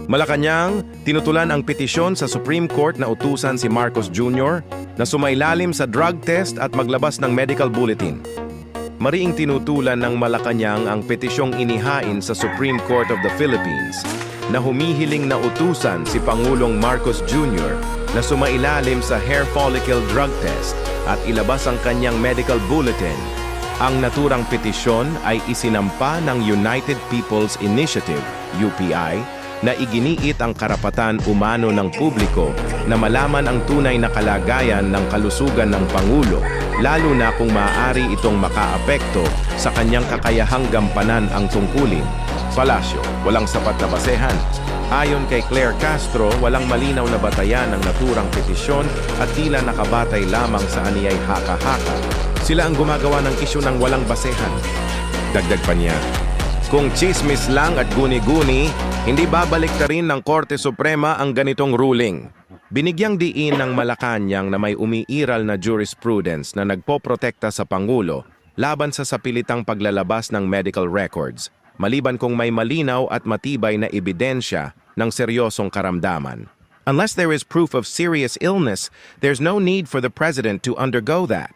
Malacanang, tinutulan ang petisyon sa Supreme Court na utusan si Marcos Jr. na sumailalim sa drug test at maglabas ng medical bulletin. Mariing tinutulan ng Malacanang ang petisyong inihain sa Supreme Court of the Philippines na humihiling na utusan si Pangulong Marcos Jr. na sumailalim sa hair follicle drug test at ilabas ang kanyang medical bulletin. Ang naturang petisyon ay isinampa ng United People's Initiative, UPI, na iginiit ang karapatan umano ng publiko na malaman ang tunay na kalagayan ng kalusugan ng Pangulo, lalo na kung maaari itong makaapekto sa kanyang kakayahang gampanan ang tungkulin. Palasyo, walang sapat na basehan. Ayon kay Claire Castro, walang malinaw na batayan ang naturang petisyon at tila nakabatay lamang sa aniyay haka-haka. Sila ang gumagawa ng isyu ng walang basehan. Dagdag pa niya, kung chismis lang at guni-guni, hindi babalik ta rin ng Korte Suprema ang ganitong ruling. Binigyang diin ng Malacanang na may umiiral na jurisprudence na nagpoprotekta sa Pangulo laban sa sapilitang paglalabas ng medical records, maliban kung may malinaw at matibay na ebidensya ng seryosong karamdaman. Unless there is proof of serious illness, there's no need for the President to undergo that.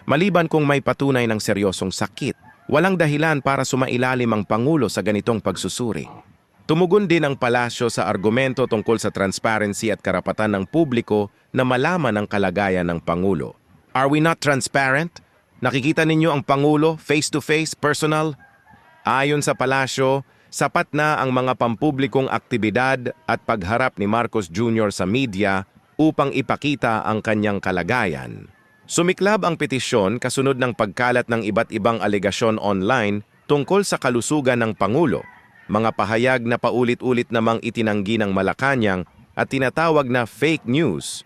Maliban kung may patunay ng seryosong sakit, walang dahilan para sumailalim ang Pangulo sa ganitong pagsusuri. Tumugon din ang palasyo sa argumento tungkol sa transparency at karapatan ng publiko na malaman ang kalagayan ng Pangulo. Are we not transparent? Nakikita ninyo ang Pangulo face-to-face, personal? Ayon sa palasyo, sapat na ang mga pampublikong aktibidad at pagharap ni Marcos Jr. sa media upang ipakita ang kanyang kalagayan. Sumiklab ang petisyon kasunod ng pagkalat ng iba't ibang alegasyon online tungkol sa kalusugan ng Pangulo, mga pahayag na paulit-ulit namang itinanggi ng Malacanang at tinatawag na fake news.